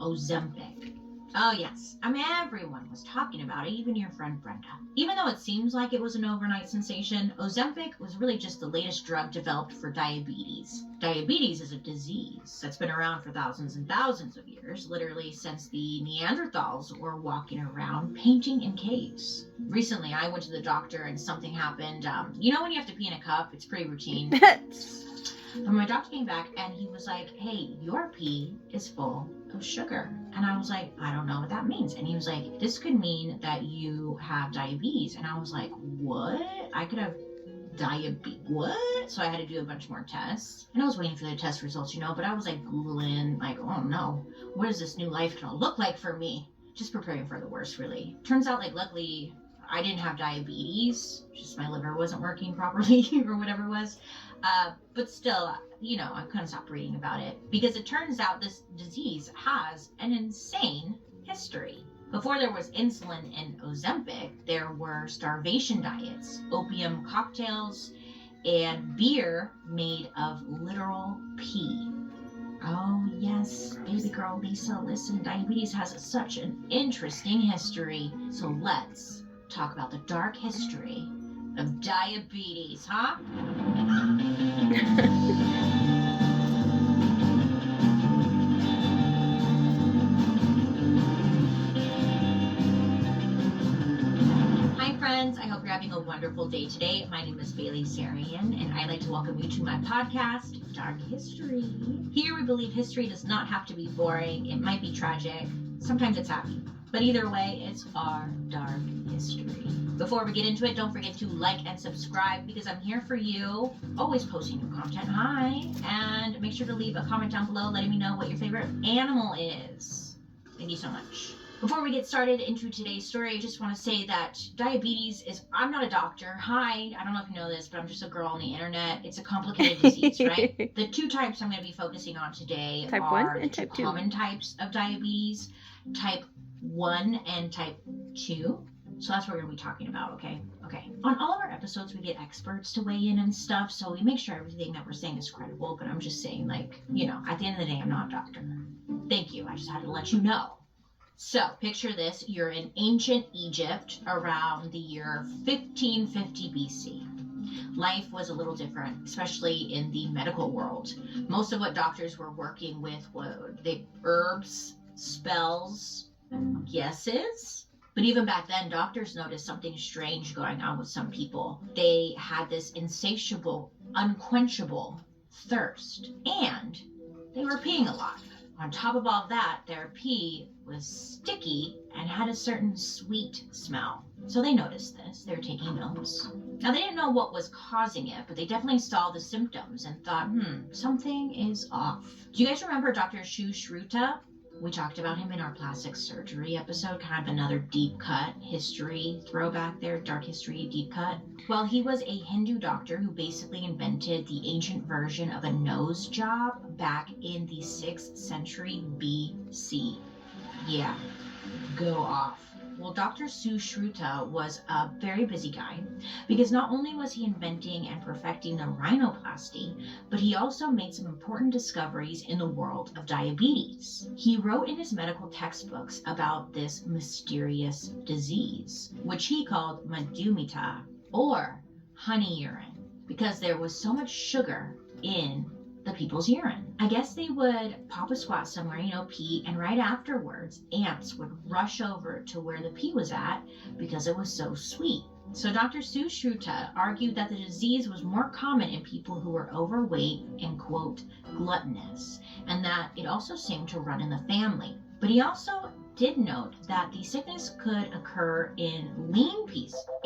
Ozempic. Oh yes, everyone was talking about it, even your friend Brenda. Even though it seems like it was an overnight sensation, Ozempic was really just the latest drug developed for diabetes. Diabetes is a disease that's been around for thousands and thousands of years, literally since the Neanderthals were walking around painting in caves. Recently, I went to the doctor and something happened. You know when you have to pee in a cup? It's pretty routine. But my doctor came back and he was like, hey, your pee is full of sugar. And I was like, I don't know what that means. And he was like, this could mean that you have diabetes. And I was like, what? I could have diabetes? What? So I had to do a bunch more tests. And I was waiting for the test results, but I was like Googling, like, oh no, what is this new life gonna look like for me? Just preparing for the worst, really. Turns out, like, luckily, I didn't have diabetes. Just my liver wasn't working properly or whatever it was. But still, I couldn't stop reading about it because it turns out this disease has an insane history. Before there was insulin and Ozempic, there were starvation diets, opium cocktails, and beer made of literal pee. Oh yes, baby girl Lisa, listen, diabetes has such an interesting history. So let's talk about the dark history of diabetes, huh? Hi friends, I hope you're having a wonderful day today. My name is Bailey Sarian, and I'd like to welcome you to my podcast, Dark History. Here we believe history does not have to be boring. It might be tragic. Sometimes it's happy. But either way, it's our dark history. Before we get into it, don't forget to like and subscribe because I'm here for you, always posting new content. Hi, and make sure to leave a comment down below letting me know what your favorite animal is. Thank you so much. Before we get started into today's story, I just want to say that diabetes is, I'm not a doctor. Hi, I don't know if you know this, but I'm just a girl on the internet. It's a complicated disease, right? The two types I'm going to be focusing on today Type are 1 and the two type 2. common types of diabetes, type 1 and type 2. So that's what we're going to be talking about, okay? Okay. On all of our episodes, we get experts to weigh in and stuff, so we make sure everything that we're saying is credible, but I'm just saying, like, at the end of the day, I'm not a doctor. Thank you. I just had to let you know. So, picture this. You're in ancient Egypt around the year 1550 BC. Life was a little different, especially in the medical world. Most of what doctors were working with were herbs, spells, guesses. But even back then, doctors noticed something strange going on with some people. They had this insatiable, unquenchable thirst, and they were peeing a lot. On top of all that, their pee was sticky and had a certain sweet smell. So they noticed this. They were taking notes. Now, they didn't know what was causing it, but they definitely saw the symptoms and thought, something is off. Do you guys remember Dr. Sushruta? We talked about him in our plastic surgery episode, kind of another deep cut history throwback there, dark history deep cut. Well, he was a Hindu doctor who basically invented the ancient version of a nose job back in the 6th century BC. Yeah, go off. Well, Dr. Sushruta was a very busy guy because not only was he inventing and perfecting the rhinoplasty, but he also made some important discoveries in the world of diabetes. He wrote in his medical textbooks about this mysterious disease, which he called Madhumita, or honey urine, because there was so much sugar in the people's urine. I guess they would pop a squat somewhere, pee, and right afterwards, ants would rush over to where the pee was at because it was so sweet. So Dr. Sushruta argued that the disease was more common in people who were overweight and, quote, gluttonous, and that it also seemed to run in the family. But he also did note that the sickness could occur in lean people,